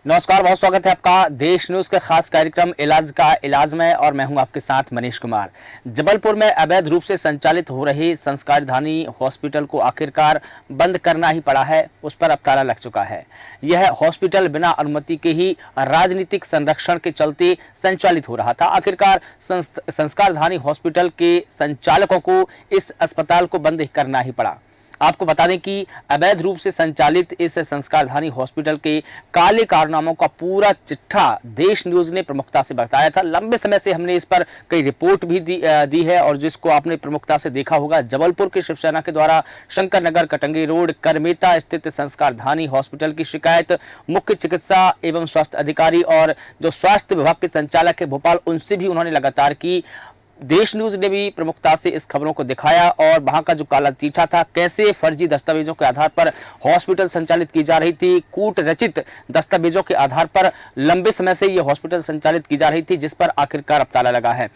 नमस्कार, बहुत स्वागत है आपका देश न्यूज के खास कार्यक्रम इलाज का इलाज में। और मैं हूं आपके साथ मनीष कुमार। जबलपुर में अवैध रूप से संचालित हो रही संस्कारधानी हॉस्पिटल को आखिरकार बंद करना ही पड़ा है। उस पर अब ताला लग चुका है। यह हॉस्पिटल बिना अनुमति के ही राजनीतिक संरक्षण के चलते संचालित हो रहा था। आखिरकार संस्कारधानी हॉस्पिटल के संचालकों को इस अस्पताल को बंद करना ही पड़ा। आपको बता दें कि अवैध रूप से संचालित इस संस्कारधानी हॉस्पिटल के काले कारनामों का पूरा चिट्ठा देश न्यूज ने प्रमुखता से बताया था। लंबे समय से हमने इस पर कई रिपोर्ट भी दी है और जिसको आपने प्रमुखता से देखा होगा। जबलपुर के शिवसेना के द्वारा शंकर नगर कटंगी रोड करमेता स्थित संस्कारधानी हॉस्पिटल की शिकायत मुख्य चिकित्सा एवं स्वास्थ्य अधिकारी और जो स्वास्थ्य विभाग के संचालक है भोपाल, उनसे भी उन्होंने लगातार की। देश न्यूज ने भी प्रमुखता से इस खबरों को दिखाया और वहां का जो काला चिट्ठा था, कैसे फर्जी दस्तावेजों के आधार पर हॉस्पिटल संचालित की जा रही थी, कूट रचित दस्तावेजों के आधार पर लंबे समय से यह हॉस्पिटल संचालित की जा रही थी, जिस पर आखिरकार अब ताला लगा है।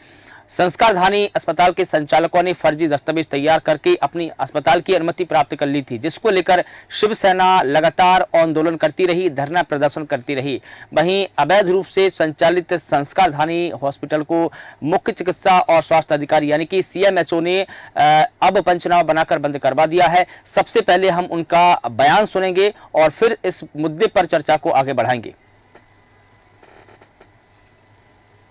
संस्कारधानी अस्पताल के संचालकों ने फर्जी दस्तावेज तैयार करके अपनी अस्पताल की अनुमति प्राप्त कर ली थी, जिसको लेकर शिवसेना लगातार आंदोलन करती रही, धरना प्रदर्शन करती रही। वहीं अवैध रूप से संचालित संस्कारधानी हॉस्पिटल को मुख्य चिकित्सा और स्वास्थ्य अधिकारी यानी कि सीएमएचओ ने अब पंचनामा बनाकर बंद करवा दिया है। सबसे पहले हम उनका बयान सुनेंगे और फिर इस मुद्दे पर चर्चा को आगे बढ़ाएंगे।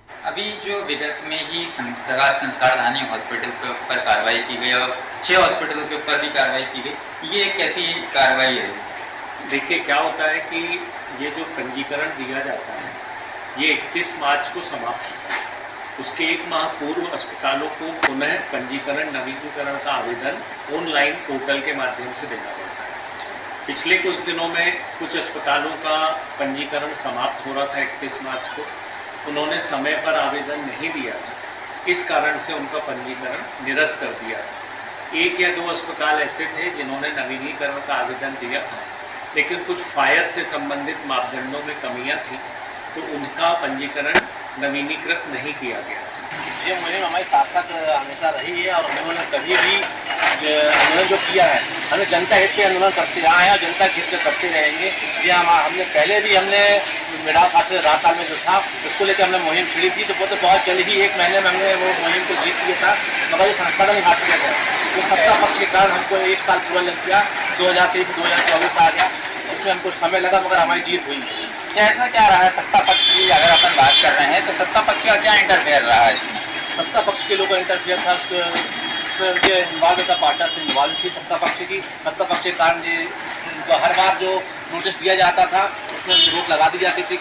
अभी जो विगत में ही संस्कारधानी हॉस्पिटल के ऊपर कार्रवाई की गई और 6 हॉस्पिटलों के ऊपर भी कार्रवाई की गई, ये कैसी कार्रवाई है? देखिए क्या होता है कि ये जो पंजीकरण दिया जाता है ये 31 मार्च को समाप्त होता है। उसके एक माह पूर्व अस्पतालों को पुनः पंजीकरण नवीनीकरण का आवेदन ऑनलाइन पोर्टल के माध्यम से देना पड़ता है। पिछले कुछ दिनों में कुछ अस्पतालों का पंजीकरण समाप्त हो रहा था 31 मार्च को, उन्होंने समय पर आवेदन नहीं दिया था, इस कारण से उनका पंजीकरण निरस्त कर दिया था। 1 या 2 अस्पताल ऐसे थे जिन्होंने नवीनीकरण का आवेदन दिया था, लेकिन कुछ फायर से संबंधित मापदंडों में कमियां थी, तो उनका पंजीकरण नवीनीकृत नहीं किया गया। ये मुहिम हमारे साथ साथ हमेशा रही है और उन्होंने कभी भी आंदोलन जो किया है, हमें जनता हित पे आंदोलन करते रहे हैं और जनता हित पे करते रहेंगे। ये हमने पहले भी मेरा साथ राताल में जो था उसको लेकर हमने मुहिम छिड़ी थी, तो वो तो बहुत जल्द ही 1 महीने में हमने वो मुहिम को जीत लिया था, मगर ये संस्था नहीं हाथ किया गया। तो सत्ता पक्ष के कारण हमको 1 साल पूरा लग गया, 2023 से 2024 आ गया, उसमें हमको समय लगा मगर हमारी जीत हुई। ऐसा क्या रहा है सत्ता पक्ष की अगर अपन बात कर रहे हैं तो सत्ता पक्ष का क्या इंटरफेयर रहा है इसमें? सत्ता पक्ष के लोगों का इंटरफेयर था, उसमें ये इन्वॉल्व था, पार्टनर से इन्वॉल्व थी सत्ता पक्ष की। सत्ता पक्ष के कारण ये हर बार जो नोटिस दिया जाता था उसमें रोक लगा दी जाती थी।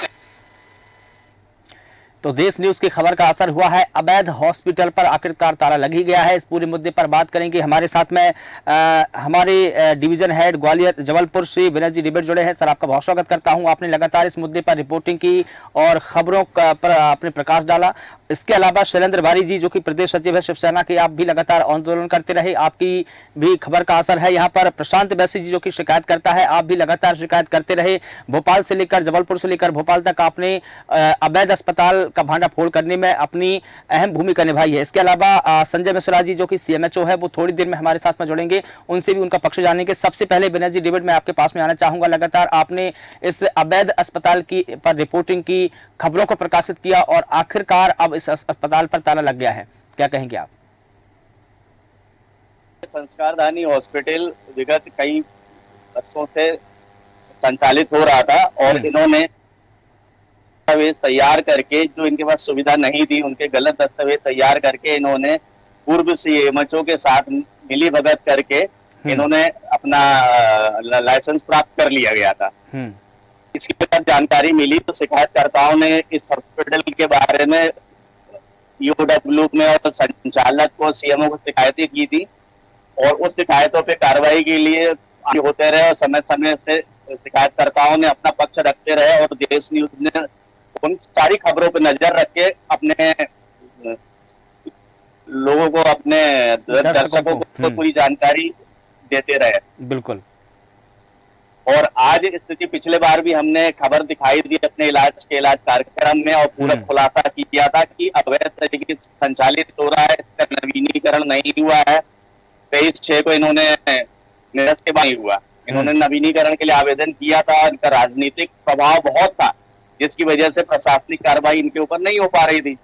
तो देश न्यूज की खबर का असर हुआ है। अवैध हॉस्पिटल पर आखिरकार ताला लग ही गया है। इस पूरे मुद्दे पर बात करेंगे। हमारे साथ में हमारे डिवीजन हेड ग्वालियर जबलपुर श्री विनय जी डिबेट जुड़े हैं। सर, आपका बहुत स्वागत करता हूं। आपने लगातार इस मुद्दे पर रिपोर्टिंग की और खबरों पर आपने प्रकाश डाला। इसके अलावा शैलेंद्र भारी जी जो कि प्रदेश सचिव है शिवसेना के, आप भी लगातार आंदोलन करते रहे, आपकी भी खबर का असर है यहाँ पर। प्रशांत बैसी जी जो कि शिकायत करता है, आप भी लगातार शिकायत करते रहे। भोपाल से लेकर जबलपुर से लेकर भोपाल तक आपने अवैध अस्पताल का भांडाफोड़ करने में अपनी अहम भूमिका निभाई है। इसके अलावा संजय मिश्रा जी जो कि सीएमएचओ है, वो थोड़ी देर में हमारे साथ में जुड़ेंगे, उनसे भी उनका पक्ष जानेंगे। सबसे पहले विनय जी डिबेट में आपके पास में आना चाहूंगा। लगातार आपने इस अवैध अस्पताल की पर रिपोर्टिंग की, खबरों को प्रकाशित किया और आखिरकार अब इस अस्पताल पर ताला लग गया है, क्या कहेंगे आप? संस्कारधानी हॉस्पिटल विगत कई वर्षों से संचालित हो रहा था और इन्होंने दस्तावेज तैयार करके, जो इनके पास सुविधा नहीं थी, उनके गलत दस्तावेज तैयार करके इन्होंने पूर्व सीएमएचओ के साथ मिली भगत करके इन्होंने अपना लाइसेंस प्राप्त कर लिया गया था। इसके बाद जानकारी मिली तो शिकायतकर्ताओं ने इस हॉस्पिटल के बारे में ईओडब्ल्यू में और संचालक को, सीएमओ को शिकायतें की थी और उस शिकायतों पे कार्रवाई के लिए होते रहे और समय समय से शिकायतकर्ताओं ने अपना पक्ष रखते रहे और देश न्यूज ने उन सारी खबरों पर नजर रख के अपने लोगों को, अपने दर्शकों को पूरी जानकारी देते रहे। बिल्कुल। और आज स्थिति, पिछले बार भी हमने खबर दिखाई दी अपने इलाज कार्यक्रम में और पूरा खुलासा किया था कि अवैध तरीके से संचालित हो रहा है, इसका नवीनीकरण नहीं हुआ है। 23/6 को इन्होंने निरस्त के बाद हुआ, इन्होंने नवीनीकरण के लिए आवेदन किया था। इनका राजनीतिक प्रभाव बहुत था जिसकी वजह से प्रशासनिक कार्रवाई इनके ऊपर नहीं हो पा रही थी।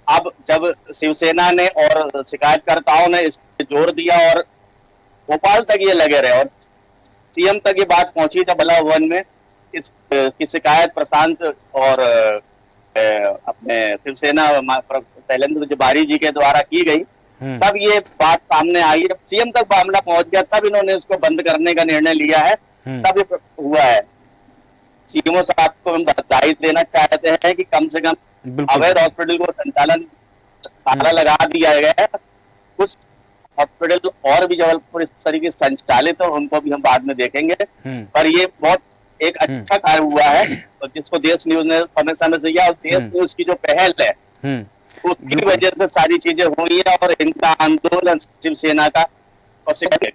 अब जब शिवसेना ने और शिकायतकर्ताओं ने इस पर जोर दिया और भोपाल तक ये लगे रहे और सीएम तक ये बात पहुंची था बला भवन में, इसकी शिकायत प्रशांत और अपने शिवसेना शैलेंद्र तिवारी जी के द्वारा की गई, तब ये बात सामने आई है, सीएम तक मामला पहुंच गया, तब इन्होंने उसको बंद करने का निर्णय लिया है, तब ये हुआ है। सीएमओ साहब को हम बधाई देना चाहते हैं कि कम से कम अवैध हॉस्पिटल को संचालन ताला लगा दिया गया है। कुछ हॉस्पिटल और भी जबलपुर इस तरीके से संचालित है, उनको भी हम बाद में देखेंगे, पर ये बहुत एक अच्छा कार्य हुआ है तो जिसको देश न्यूज ने समय समय से किया, और देश न्यूज की जो पहल है उसकी वजह से सारी चीजें हुई है और इनका आंदोलन शिवसेना का है।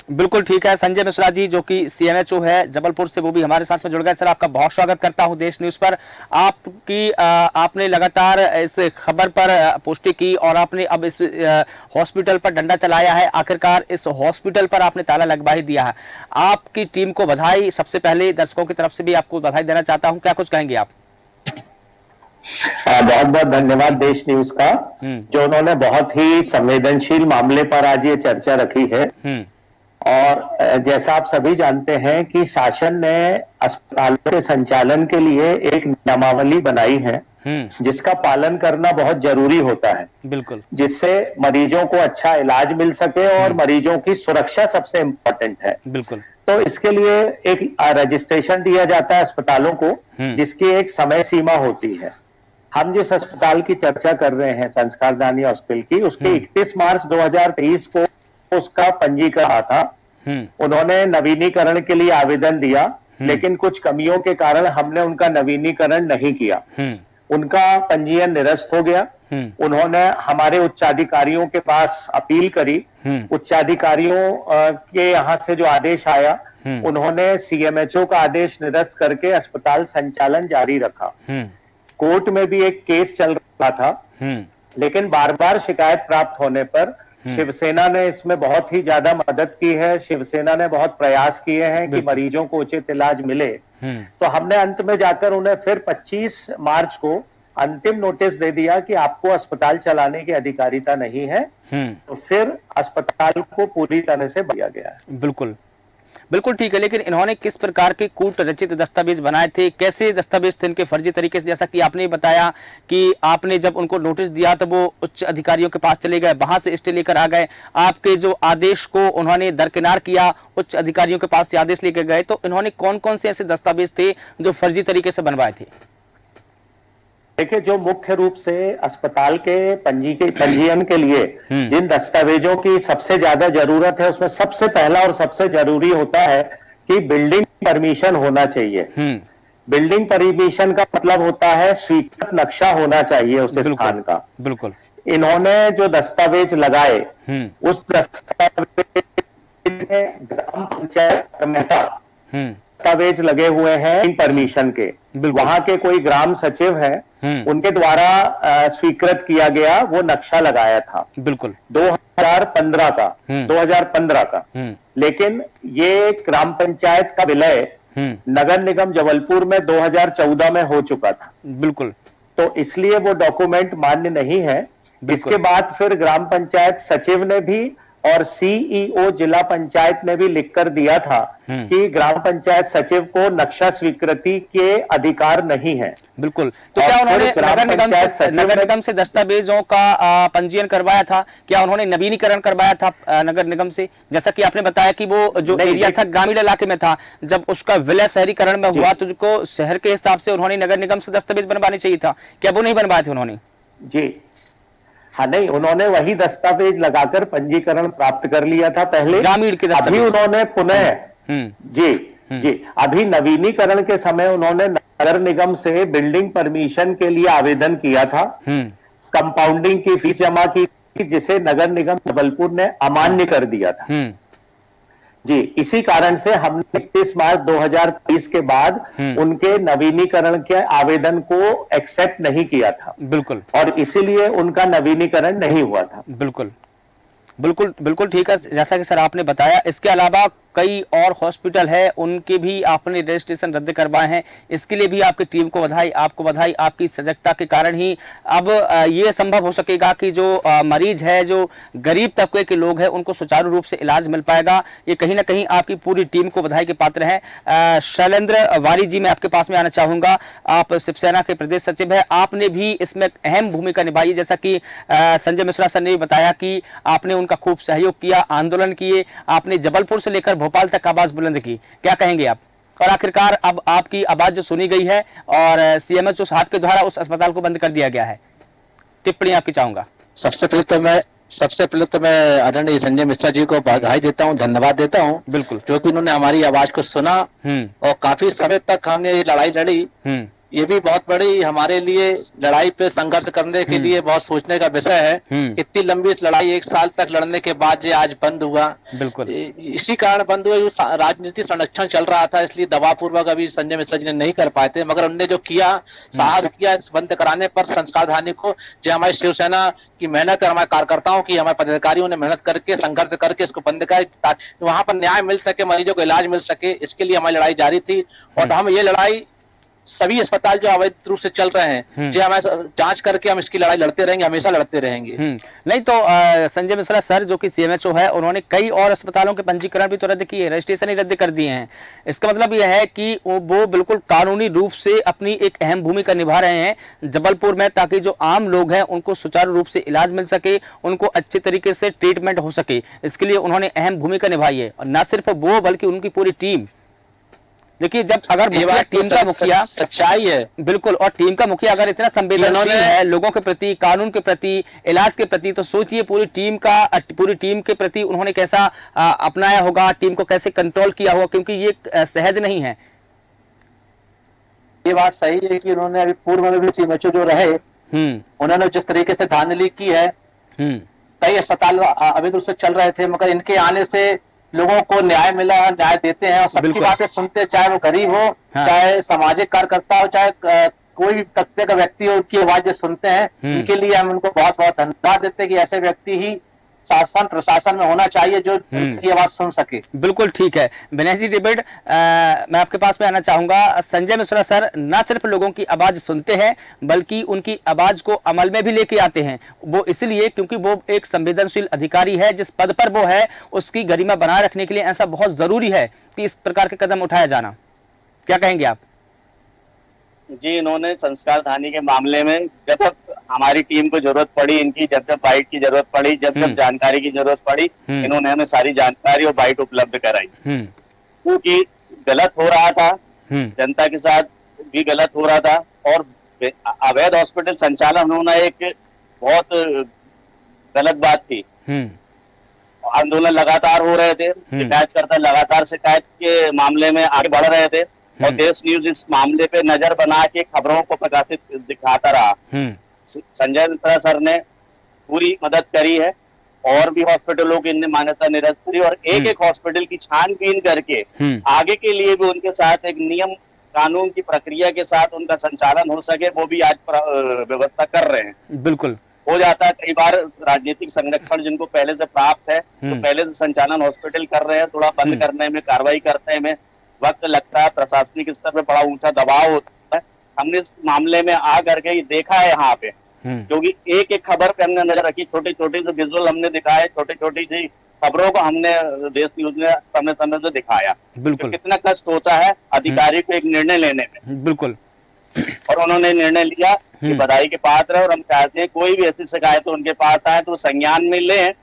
बिल्कुल ठीक है। संजय मिश्रा जी जो कि सीएमएचओ है जबलपुर से, वो भी हमारे साथ में जुड़ गए। सर आपका बहुत स्वागत करता हूं देश न्यूज पर। आपने लगातार इस खबर पर पुष्टि की और आपने अब इस हॉस्पिटल पर डंडा चलाया है, आखिरकार इस हॉस्पिटल पर आपने ताला लगवा ही दिया है। आपकी टीम को बधाई, सबसे पहले दर्शकों की तरफ से भी आपको बधाई देना चाहता हूँ, क्या कुछ कहेंगे आप? बहुत बहुत धन्यवाद देश न्यूज का, जो उन्होंने बहुत ही संवेदनशील मामले पर आज ये चर्चा रखी है। और जैसा आप सभी जानते हैं कि शासन ने अस्पतालों के संचालन के लिए एक नियमावली बनाई है जिसका पालन करना बहुत जरूरी होता है, बिल्कुल, जिससे मरीजों को अच्छा इलाज मिल सके और मरीजों की सुरक्षा सबसे इम्पोर्टेंट है, बिल्कुल। तो इसके लिए एक रजिस्ट्रेशन दिया जाता है अस्पतालों को, जिसकी एक समय सीमा होती है। हम जिस अस्पताल की चर्चा कर रहे हैं संस्कारदानी हॉस्पिटल की, उसके 31 मार्च 2023 को उसका पंजीकरण था। उन्होंने नवीनीकरण के लिए आवेदन दिया, लेकिन कुछ कमियों के कारण हमने उनका नवीनीकरण नहीं किया। उनका पंजीयन निरस्त हो गया। उन्होंने हमारे उच्चाधिकारियों के पास अपील करी। उच्चाधिकारियों के यहाँ से जो आदेश आया, उन्होंने सीएमएचओ का आदेश निरस्त करके अस्पताल संचालन जारी रखा। कोर्ट में भी एक केस चल रहा था, लेकिन बार बार शिकायत प्राप्त होने पर शिवसेना ने इसमें बहुत ही ज्यादा मदद की है। शिवसेना ने बहुत प्रयास किए हैं कि मरीजों को उचित इलाज मिले। तो हमने अंत में जाकर उन्हें फिर 25 मार्च को अंतिम नोटिस दे दिया कि आपको अस्पताल चलाने की अधिकारिता नहीं है। तो फिर अस्पताल को पूरी तरह से दिया गया है। बिल्कुल बिल्कुल ठीक है, लेकिन इन्होंने किस प्रकार के कूट रचित दस्तावेज बनाए थे, कैसे दस्तावेज थे इनके फर्जी तरीके से? जैसा कि आपने बताया कि आपने जब उनको नोटिस दिया तो वो उच्च अधिकारियों के पास चले गए, वहां से स्टे लेकर आ गए, आपके जो आदेश को उन्होंने दरकिनार किया, उच्च अधिकारियों के पास से आदेश लेकर गए। तो इन्होंने कौन कौन से ऐसे दस्तावेज थे जो फर्जी तरीके से बनवाए थे? देखिए, जो मुख्य रूप से अस्पताल के पंजीयन के लिए जिन दस्तावेजों की सबसे ज्यादा जरूरत है, उसमें सबसे पहला और सबसे जरूरी होता है कि बिल्डिंग परमिशन होना चाहिए। बिल्डिंग परमिशन का मतलब होता है स्वीकृत नक्शा होना चाहिए उस स्थान का। बिल्कुल। इन्होंने जो दस्तावेज लगाए, उस दस्तावेज में ग्राम पंचायत में दस्तावेज लगे हुए हैं परमिशन के। वहां के कोई ग्राम सचिव हैं, उनके द्वारा स्वीकृत किया गया वो नक्शा लगाया था। बिल्कुल। 2015 का। लेकिन ये ग्राम पंचायत का विलय नगर निगम जबलपुर में 2014 में हो चुका था। बिल्कुल। तो इसलिए वो डॉक्यूमेंट मान्य नहीं है। इसके बाद फिर ग्राम पंचायत सचिव ने भी और सीईओ जिला पंचायत ने भी लिखकर दिया था कि ग्राम पंचायत सचिव को नक्शा स्वीकृति के अधिकार नहीं है। बिल्कुल। तो क्या उन्होंने नगर निगम से दस्तावेजों का पंजीयन करवाया था? क्या उन्होंने नवीनीकरण करवाया था नगर निगम से? जैसा कि आपने बताया कि वो जो एरिया था ग्रामीण इलाके में था, जब उसका विलय शहरीकरण में हुआ तो उसको शहर के हिसाब से उन्होंने नगर निगम से दस्तावेज बनवाने चाहिए था, क्या वो नहीं बनवाए थे उन्होंने? जी हाँ, नहीं, उन्होंने वही दस्तावेज लगाकर पंजीकरण प्राप्त कर लिया था पहले, ग्रामीण के। अभी उन्होंने पुनः जी अभी नवीनीकरण के समय उन्होंने नगर निगम से बिल्डिंग परमिशन के लिए आवेदन किया था। कंपाउंडिंग की फीस जमा की, जिसे नगर निगम जबलपुर ने अमान्य कर दिया था। जी, इसी कारण से हमने 31 मार्च 2023 के बाद उनके नवीनीकरण के आवेदन को एक्सेप्ट नहीं किया था। बिल्कुल। और इसीलिए उनका नवीनीकरण नहीं हुआ था। बिल्कुल बिल्कुल बिल्कुल ठीक है। जैसा कि सर आपने बताया, इसके अलावा कई और हॉस्पिटल है उनके भी आपने रजिस्ट्रेशन रद्द करवाए हैं। इसके लिए भी आपकी टीम को बधाई, आपको बधाई। आपकी सजगता के कारण ही अब ये संभव हो सकेगा कि जो मरीज है, जो गरीब तबके के लोग हैं, उनको सुचारू रूप से इलाज मिल पाएगा। ये कहीं ना कहीं आपकी पूरी टीम को बधाई के पात्र हैं। शैलेंद्र वारी जी, मैं आपके पास में आना चाहूंगा। आप शिवसेना के प्रदेश सचिव है, आपने भी इसमें अहम भूमिका निभाई। जैसा कि संजय मिश्रा सर ने भी बताया कि आपने उनका खूब सहयोग किया, आंदोलन किए, आपने जबलपुर से लेकर भोपाल तक आवाज बुलंद की। क्या कहेंगे आप? और आखिरकार अब आपकी आवाज जो सुनी गई है और सीएमएचओ साहब के द्वारा उस अस्पताल को बंद कर दिया गया है, टिप्पणी आपकी चाहूंगा। सबसे पहले तो मैं आदरणीय संजय मिश्रा जी को बधाई देता हूँ, धन्यवाद देता हूँ। बिल्कुल, क्योंकि उन्होंने हमारी आवाज को सुना और काफी समय तक हमने ये लड़ाई लड़ी। ये भी बहुत बड़ी हमारे लिए लड़ाई पे संघर्ष करने के लिए बहुत सोचने का विषय है। इतनी लंबी इस लड़ाई 1 साल तक लड़ने के बाद ये आज बंद हुआ। बिल्कुल, इसी कारण बंद हुआ, जो राजनीतिक संरक्षण चल रहा था, इसलिए दबापूर्वक अभी संजय मिश्रा जी ने नहीं कर पाए थे। मगर उन्होंने जो किया, साहस किया इस बंद कराने पर संस्कारधानी को, जो हमारी शिवसेना की मेहनत है, हमारे कार्यकर्ताओं की, हमारे पदाधिकारियों ने मेहनत करके संघर्ष करके इसको बंद कराया ताकि वहां पर न्याय मिल सके, मरीजों को इलाज मिल सके। इसके लिए हमारी लड़ाई जारी थी और हम ये लड़ाई सभी अस्पताल जो अवैध रूप से चल रहे हैं, जो हमें जांच करके हम इसकी लड़ाई लड़ते रहेंगे, हमेशा लड़ते रहेंगे। नहीं तो संजय मिश्रा सर जो कि सीएमएचओ है, उन्होंने कई और अस्पतालों के पंजीकरण भी तो रद्द किए, रजिस्ट्रेशन ही रद्द कर दिए हैं। इसका मतलब यह है कि वो बिल्कुल कानूनी रूप से अपनी एक अहम भूमिका निभा रहे हैं जबलपुर में, ताकि जो आम लोग हैं उनको सुचारू रूप से इलाज मिल सके, उनको अच्छे तरीके से ट्रीटमेंट हो सके। इसके लिए उन्होंने अहम भूमिका निभाई है। और न सिर्फ वो बल्कि उनकी पूरी टीम। देखिए, जब अगर टीम का मुखिया, सच्चाई है बिल्कुल, और टीम का मुखिया अगर इतना संवेदनशील है लोगों के प्रति, कानून के प्रति, इलाज के प्रति, तो सोचिए पूरी टीम के प्रति उन्होंने कैसा अपनाया होगा, टीम को कैसे कंट्रोल किया होगा, क्योंकि ये सहज नहीं है। ये बात सही है कि उन्होंने अभी पूर्व में भी सीएमएचओ जो रहे, उन्होंने जिस तरीके से धांधली की है, कई अस्पताल अवैध रूप से चल रहे थे, मगर इनके आने से लोगों को न्याय मिला, न्याय देते हैं और सबकी बातें सुनते हैं, चाहे वो गरीब हो, चाहे सामाजिक कार्यकर्ता हो, चाहे कोई भी तबके का व्यक्ति हो, उनकी आवाजें सुनते हैं। इनके लिए हम उनको बहुत बहुत धन्यवाद देते हैं कि ऐसे व्यक्ति ही शासन प्रशासन में होना चाहिए जो उनकी आवाज सुन सके। बिल्कुल ठीक है। विनय जी डेविड, मैं आपके पास में आना चाहूंगा। संजय मिश्रा सर न सिर्फ लोगों की आवाज सुनते हैं बल्कि उनकी आवाज को अमल में भी लेके आते हैं। वो इसलिए क्योंकि वो एक संवेदनशील अधिकारी है, जिस पद पर वो है उसकी गरिमा बनाए रखने के लिए ऐसा बहुत जरूरी है कि इस प्रकार के कदम उठाया जाना। क्या कहेंगे आप? जी, इन्होंने संस्कारधानी के मामले में जब हमारी टीम को जरूरत पड़ी, इनकी जब बाइट की जरूरत पड़ी, जब जानकारी की जरूरत पड़ी, इन्होंने हमें सारी जानकारी और बाइट उपलब्ध कराई। क्योंकि गलत हो रहा था, जनता के साथ भी गलत हो रहा था और अवैध हॉस्पिटल संचालन होना एक बहुत गलत बात थी। आंदोलन लगातार हो रहे थे, शिकायतकर्ता लगातार शिकायत के मामले में आगे बढ़ रहे थे और देश न्यूज इस मामले पे नजर बना के खबरों को प्रकाशित दिखाता रहा। संजय मिश्रा सर ने पूरी मदद करी है और भी हॉस्पिटलों की इनने मान्यता निरस्त करी और एक एक हॉस्पिटल की छानबीन करके आगे के लिए भी उनके साथ एक नियम कानून की प्रक्रिया के साथ उनका संचालन हो सके, वो भी आज व्यवस्था कर रहे हैं। बिल्कुल हो जाता है कई बार राजनीतिक संरक्षण जिनको पहले से प्राप्त है तो पहले से संचालन हॉस्पिटल कर रहे हैं, थोड़ा बंद करने में, कार्रवाई करने में वक्त लगता है, प्रशासनिक स्तर पे बड़ा ऊंचा दबाव होता है। हमने इस मामले में आ करके ये देखा है यहाँ पे, क्योंकि एक एक खबर पे हमने नजर रखी, छोटे छोटे से विजुअल हमने दिखाए, छोटी छोटी सी खबरों को हमने देश न्यूज ने समय समय से दिखाया। बिल्कुल, तो कितना कष्ट होता है अधिकारी को एक निर्णय लेने में। बिल्कुल, और उन्होंने निर्णय लिया कि बधाई के पात्र है और हम चाहते हैं कोई भी ऐसी शिकायत उनके पास आए तो संज्ञान में लें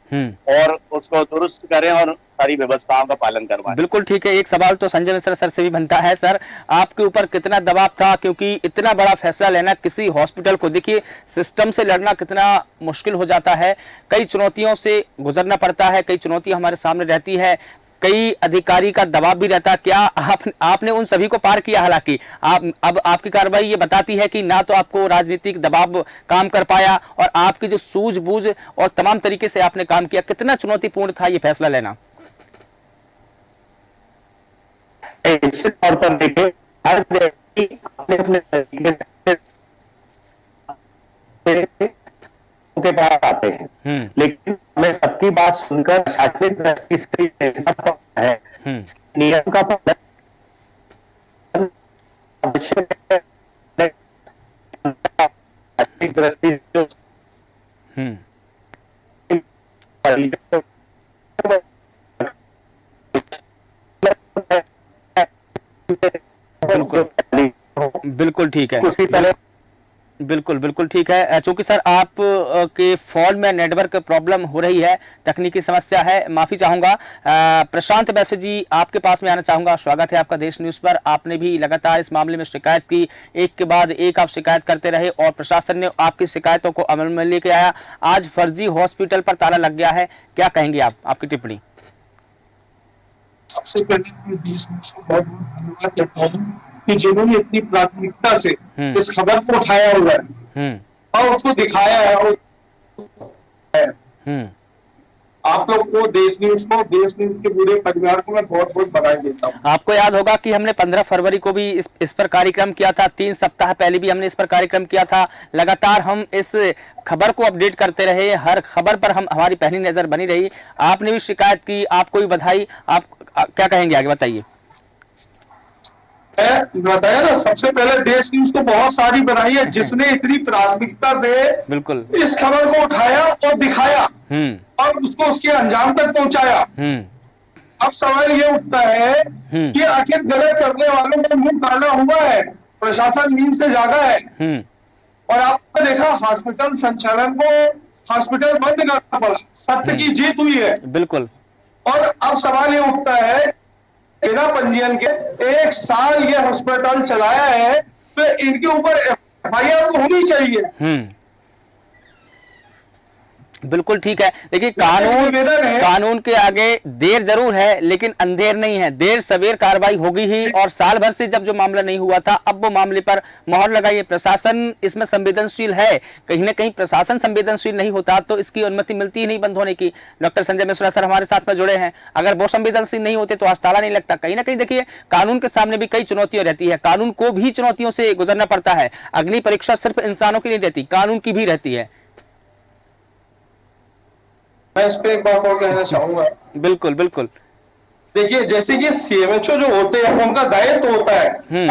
और उसको दुरुस्त करें और सारी व्यवस्थाओं का पालन करवाएं। बिल्कुल ठीक है। एक सवाल तो संजय मिश्रा सर से भी बनता है। सर, आपके ऊपर कितना दबाव था, क्योंकि इतना बड़ा फैसला लेना किसी हॉस्पिटल को, देखिए सिस्टम से लड़ना कितना मुश्किल हो जाता है, कई चुनौतियों से गुजरना पड़ता है, कई चुनौतियां हमारे सामने रहती है, कई अधिकारी का दबाव भी रहता है। क्या आपने उन सभी को पार किया? हालांकि अब आपकी कार्रवाई ये बताती है कि ना तो आपको राजनीतिक दबाव काम कर पाया और आपकी जो सूझबूझ और तमाम तरीके से आपने काम किया। कितना चुनौतीपूर्ण था ये फैसला लेना? निश्चित तौर पर देखिए, हर व्यक्ति अपने तरीके के पास आते हैं, लेकिन हमें सबकी बात सुनकर शासित है नियम का पालन आवश्यक है। आर्थिक दृष्टि जो बिल्कुल ठीक है, उसी तरह बिल्कुल बिल्कुल ठीक है। चूंकि सर आप के फोन में नेटवर्क प्रॉब्लम हो रही है, तकनीकी समस्या है, माफी चाहूंगा। प्रशांत बैसु जी, आपके पास में आना चाहूंगा। स्वागत है आपका देश न्यूज पर। आपने भी लगातार इस मामले में शिकायत की, एक के बाद एक आप शिकायत करते रहे और प्रशासन ने आपकी शिकायतों को अमल में लेके आया। आज फर्जी हॉस्पिटल पर ताला लग गया है, क्या कहेंगे आप, आपकी टिप्पणी? सबसे पहले मैं देश न्यूज को बहुत बहुत धन्यवाद देता हूँ कि जिन्होंने इतनी प्राथमिकता से इस खबर को उठाया हुआ है और उसको दिखाया है। और आप लोग को, देश न्यूज के पूरे परिवार को मैं बहुत बहुत बधाई देता हूँ। आपको याद होगा कि हमने 15 फरवरी को भी इस पर कार्यक्रम किया था, 3 सप्ताह पहले भी हमने इस पर कार्यक्रम किया था। लगातार हम इस खबर को अपडेट करते रहे, हर खबर पर हमारी पहली नजर बनी रही। आपने भी शिकायत की, आपको भी बधाई। आप क्या कहेंगे, आगे बताइए। बताया ना, सबसे पहले देश न्यूज को बहुत सारी बधाई है जिसने इतनी प्राथमिकता से बिल्कुल इस खबर को उठाया और दिखाया और उसको उसके अंजाम तक पहुंचाया। अब सवाल ये उठता है कि आखिर गलत करने वालों का मुंह काला हुआ है, प्रशासन नींद से जागा है। और आपने देखा हॉस्पिटल संचालन को हॉस्पिटल बंद करना पड़ा, सत्य की जीत हुई है। बिल्कुल। और अब सवाल ये उठता है, बिना पंजीयन के 1 साल ये हॉस्पिटल चलाया है तो इनके ऊपर FIR तो होनी चाहिए। बिल्कुल ठीक है। देखिए, कानून के आगे देर जरूर है लेकिन अंधेर नहीं है। देर सवेर कार्रवाई होगी ही। और साल भर से जब जो मामला नहीं हुआ था, अब वो मामले पर मोहर लगाइए। प्रशासन इसमें संवेदनशील है, कहीं ना कहीं प्रशासन संवेदनशील नहीं होता तो इसकी अनुमति मिलती ही नहीं बंद होने की। डॉक्टर संजय मिश्रा सर हमारे साथ में जुड़े हैं, अगर वो संवेदनशील नहीं होते तो आज ताला नहीं लगता। कहीं ना कहीं देखिए, कानून के सामने भी कई चुनौतियां रहती है, कानून को भी चुनौतियों से गुजरना पड़ता है। अग्नि परीक्षा सिर्फ इंसानों की नहीं रहती, कानून की भी रहती है। मैं इस पे एक बात और कहना चाहूंगा। बिल्कुल बिल्कुल। देखिए, जैसे कि CMHO जो होते हैं उनका दायित्व होता है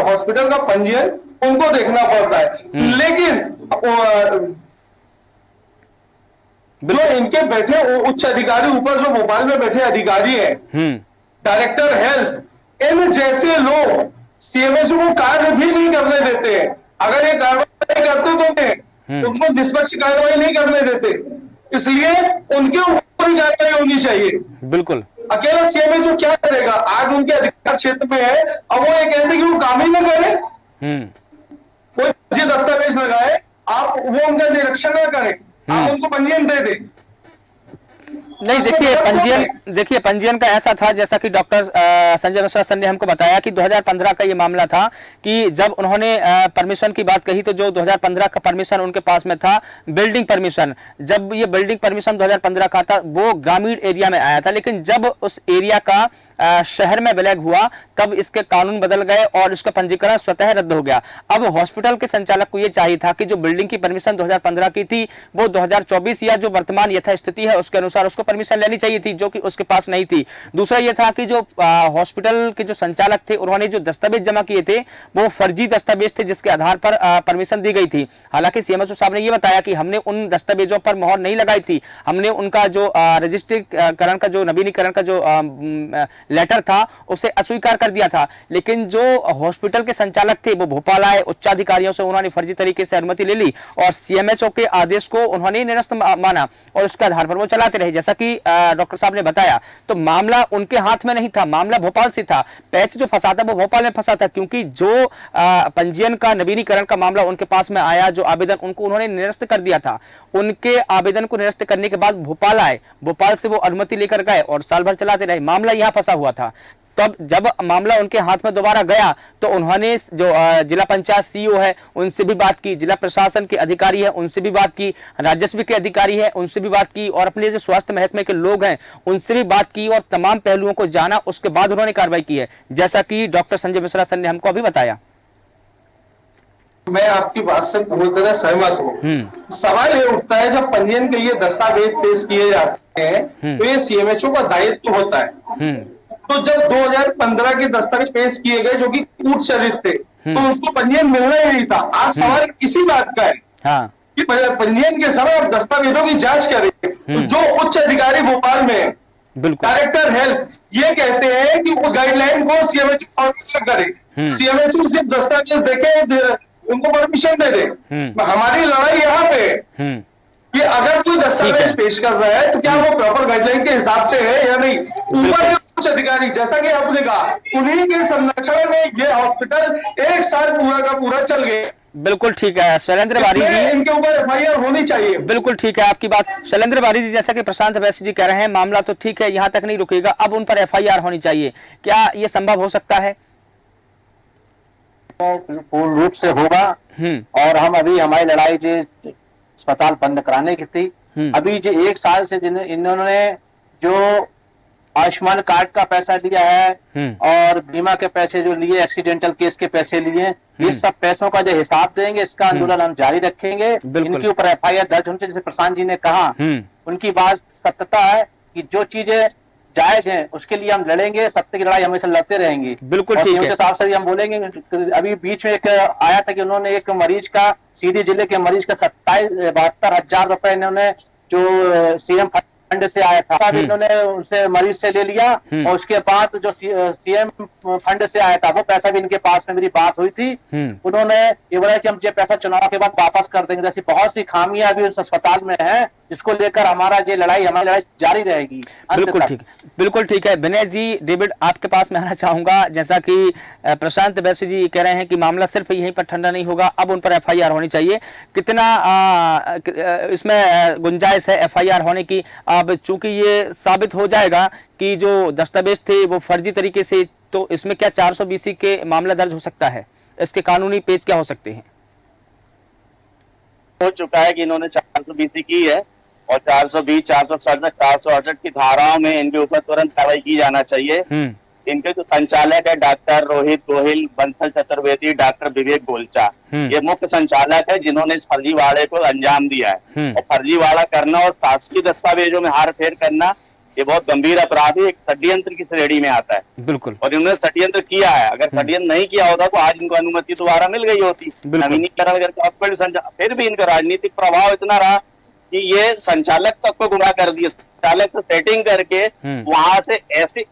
हॉस्पिटल का पंजीयन उनको देखना पड़ता है। लेकिन जो इनके बैठे उच्च अधिकारी, ऊपर जो भोपाल में बैठे अधिकारी हैं, डायरेक्टर हेल्थ, इन जैसे लोग CMHO को कार्य भी नहीं करने देते हैं। अगर ये कार्रवाई करते तो उनको निष्पक्ष कार्रवाई नहीं करने देते, इसलिए उनके ऊपर ही कार्रवाई होनी चाहिए। बिल्कुल। अकेला CMHO क्या करेगा? आज उनके अधिकार क्षेत्र में है, अब वो ये कहते कि वो काम ही न करे, कोई फर्जी दस्तावेज लगाए, आप वो उनका निरीक्षण न करें, आप उनको पंजीयन दे दें। नहीं, देखिए पंजीयन का ऐसा था, जैसा कि डॉक्टर संजय मिश्रा सर ने हमको बताया कि 2015 का ये मामला था कि जब उन्होंने परमिशन की बात कही तो जो 2015 का परमिशन उनके पास में था, बिल्डिंग परमिशन, जब ये बिल्डिंग परमिशन 2015 का था वो ग्रामीण एरिया में आया था। लेकिन जब उस एरिया का शहर में विलय हुआ तब इसके कानून बदल गए और इसका पंजीकरण स्वतः रद्द हो गया। अब हॉस्पिटल के संचालक को यह चाहिए था कि जो बिल्डिंग की परमिशन 2015 की थी वो 2024 या जो वर्तमान यथास्थिति है उसके अनुसार उसको परमिशन लेनी चाहिए थी, जो कि उसके पास नहीं थी। दूसरा यह था कि जो हॉस्पिटल के जो संचालक थे उन्होंने जो दस्तावेज जमा किए थे वो फर्जी दस्तावेज थे जिसके आधार पर परमिशन दी गई थी। हालांकि CMHO साहब ने यह बताया कि हमने उन दस्तावेजों पर मोहर नहीं लगाई थी, हमने उनका जो रजिस्ट्रीकरण का जो नवीनीकरण का जो लेटर था उसे अस्वीकार कर दिया था। लेकिन जो हॉस्पिटल के संचालक थे वो भोपाल आए, उच्चाधिकारियों से उन्होंने फर्जी तरीके से अनुमति ले ली और CMHO के आदेश को उन्होंने निरस्त माना और उसके आधार पर वो चलाते रहे। जैसा कि डॉक्टर साहब ने बताया तो मामला उनके हाथ में नहीं था, मामला भोपाल से था। पैच जो फंसा था वो भोपाल में फंसा था, क्योंकि जो पंजीयन का नवीनीकरण का मामला उनके पास में आया, जो आवेदन उनको उन्होंने निरस्त कर दिया था, उनके आवेदन को निरस्त करने के बाद भोपाल आए, भोपाल से वो अनुमति लेकर गए और साल भर चलाते रहे। मामला यहाँ फंसा हुआ था। तब जब मामला उनके हाथ में दोबारा गया तो उन्होंने जो जिला पंचायत CEO है उनसे भी बात की, जिला प्रशासन के अधिकारी है उनसे भी बात की, राजस्व के अधिकारी है उनसे भी बात की और अपने जो स्वास्थ्य महकमे के लोग हैं उनसे भी बात की और तमाम पहलुओं को जाना, उसके बाद उन्होंने कार्रवाई की है, जैसा कि डॉक्टर संजय मिश्रा सर ने हमको अभी बताया। मैं आपकी बात से पूरी तरह सहमत हूँ। सवाल ये उठता है जब पंजीयन के लिए दस्तावेज पेश किए जाते हैं तो ये CMHO का दायित्व होता है तो जब 2015 के दस्तावेज पेश किए गए जो कि कूट चरित थे, तो उसको पंजीयन मिलना ही नहीं था। आज सवाल इसी बात का है हाँ। कि पंजीयन के समय आप दस्तावेजों की जांच करें। तो जो उच्च अधिकारी भोपाल में डायरेक्टर हेल्थ ये कहते हैं कि उस गाइडलाइन को सीएमएचओ फॉलो करे, सीएमएचओ सिर्फ दस्तावेज देखे, उनको परमिशन दे दे। हमारी लड़ाई यहाँ पे कि अगर कोई दस्तावेज पेश कर रहा है तो क्या वो प्रॉपर गाइडलाइन के हिसाब से है या नहीं। ऊपर के कुछ अधिकारी, जैसा कि आपने कहा, उन्हीं के संरक्षण में ये हॉस्पिटल 1 साल पूरा का पूरा चल गया। बिल्कुल ठीक है शैलेंद्र बारी जी, इनके ऊपर एफआईआर होनी चाहिए। बिल्कुल ठीक है आपकी बात शैलेंद्र बारी जी। जैसा कि प्रशांत वैश्य जी कह रहे हैं, मामला तो ठीक है, यहाँ तक नहीं रुकेगा, अब उन पर एफआईआर होनी चाहिए। क्या ये संभव हो सकता है? पूर्ण रूप से होगा। और हम अभी हमारी लड़ाई जो अस्पताल बंद कराने की थी, अभी जो 1 साल से इन्होंने जो आयुष्मान कार्ड का पैसा लिया है और बीमा के पैसे जो लिए, एक्सीडेंटल केस के पैसे लिए, ये सब पैसों का जो हिसाब देंगे, इसका आंदोलन हम जारी रखेंगे। इनके ऊपर एफआईआर दर्ज होने से, जैसे प्रशांत जी ने कहा, उनकी बात सत्यता है कि जो चीजें जायज हैं उसके लिए हम लड़ेंगे, सत्य की लड़ाई हमेशा लड़ते रहेंगे। बिल्कुल ठीक है। साहब से भी हम बोलेंगे। अभी बीच में एक आया था कि उन्होंने एक मरीज का, सीधी जिले के मरीज का 72,000 रुपए इन्होंने जो सीएम फंड से आया था, इन्होंने उनसे मरीज से ले लिया और उसके बाद जो सीएम फंड से आया था वो पैसा भी इनके पास में मेरी बात हुई थी। उन्होंने ये बोला कि हम ये पैसा चुनाव के बाद वापस कर देंगे। जैसी बहुत सी खामियां अभी उस अस्पताल में है, जिसको लेकर हमारी लड़ाई जारी रहेगी। बिल्कुल ठीक है। विनय जी, डेविड, आपके पास मैं आना चाहूंगा। जैसा कि प्रशांत वैश्य जी कह रहे हैं कि मामला सिर्फ यहीं पर ठंडा नहीं होगा, अब उन पर एफआईआर होनी चाहिए। कितना इसमें गुंजाइश है एफआईआर होने की? अब चूंकि ये साबित हो जाएगा कि जो दस्तावेज थे वो फर्जी तरीके से, तो इसमें क्या 420 के मामला दर्ज हो सकता है? इसके कानूनी पेच क्या हो सकते हैं? हो चुका है कि इन्होंने 420 की है और 420, 467, 468 की धाराओं में इनके ऊपर तुरंत कार्रवाई की जाना चाहिए। इनके जो संचालक है डॉक्टर रोहित गोहिल, बंसल चतुर्वेदी, डॉक्टर विवेक गोलचा, ये मुख्य संचालक है जिन्होंने इस फर्जीवाड़े को अंजाम दिया है। और फर्जीवाड़ा करना और शासकीय दस्तावेजों में हार फेर करना ये बहुत गंभीर अपराध है, एक षड्यंत्र की श्रेणी में आता है। बिल्कुल। और इन्होंने षड्यंत्र किया है। अगर षड्यंत्र नहीं किया होता तो आज इनको अनुमति दोबारा मिल गई होती, नवीनीकरण करके। फिर भी इनका राजनीतिक प्रभाव इतना रहा कि ये संचालक तक को गुमराह कर दिया। संचालक से सेटिंग करके वहां से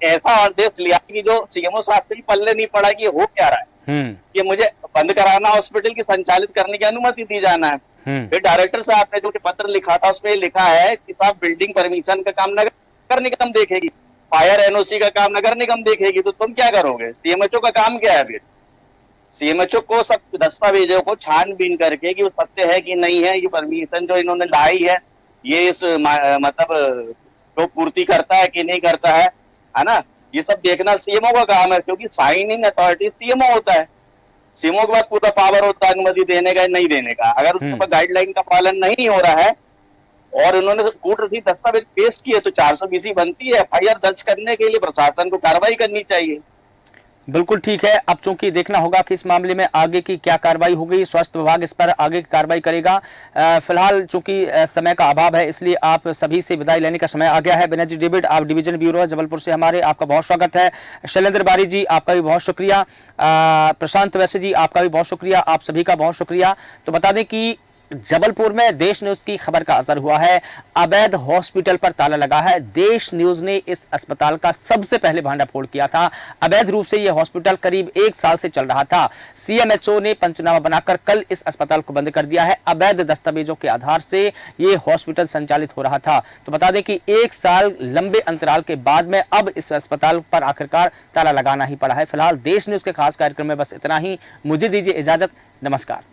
ऐसा आदेश लिया कि जो सीएमओ साहब के पल्ले नहीं पड़ा कि हो क्या रहा है, कि मुझे बंद कराना हॉस्पिटल की, संचालित करने की अनुमति दी जाना है। फिर डायरेक्टर साहब ने जो पत्र लिखा था उसमें लिखा है कि साहब बिल्डिंग परमिशन का काम नगर निगम देखेगी, फायर एनओसी का काम नगर निगम देखेगी, तो तुम क्या करोगे? सीएमएचओ का काम क्या है? फिर सीएमएचओ को सब दस्तावेजों को छानबीन करके कि वो सत्य है कि नहीं है, ये परमिशन जो इन्होंने लाई है ये इस मतलब तो पूर्ति करता है कि नहीं करता है ना, ये सब देखना सीएमओ का काम है। क्योंकि साइनिंग अथॉरिटी सीएमओ होता है, सीएमओ के बाद पूरा पावर होता है अनुमति देने का नहीं देने का। अगर उसके ऊपर गाइडलाइन का पालन नहीं हो रहा है और उन्होंने कूट रसीद दस्तावेज पेश किए तो 420 बनती है। एफआईआर दर्ज करने के लिए प्रशासन को कार्रवाई करनी चाहिए। बिल्कुल ठीक है। अब चूंकि देखना होगा कि इस मामले में आगे की क्या कार्रवाई होगी, स्वास्थ्य विभाग इस पर आगे की कार्रवाई करेगा। फिलहाल चूंकि समय का अभाव है इसलिए आप सभी से विदाई लेने का समय आ गया है। विनय जी, डेविड, आप डिवीजन ब्यूरो जबलपुर से हमारे, आपका बहुत स्वागत है। शैलेंद्र बारी जी, आपका भी बहुत शुक्रिया। प्रशांत वैश्य जी, आपका भी बहुत शुक्रिया। आप सभी का बहुत शुक्रिया। तो बता दें कि जबलपुर में देश न्यूज की खबर का असर हुआ है। अवैध हॉस्पिटल पर ताला लगा है। देश न्यूज ने इस अस्पताल का सबसे पहले भांडाफोड़ किया था। अवैध रूप से यह हॉस्पिटल करीब 1 साल से चल रहा था। सीएमएचओ ने पंचनामा बनाकर कल इस अस्पताल को बंद कर दिया है। अवैध दस्तावेजों के आधार से यह हॉस्पिटल संचालित हो रहा था। तो बता दें कि 1 साल लंबे अंतराल के बाद में अब इस अस्पताल पर आखिरकार ताला लगाना ही पड़ा है। फिलहाल देश न्यूज के खास कार्यक्रम में बस इतना ही। मुझे दीजिए इजाजत। नमस्कार।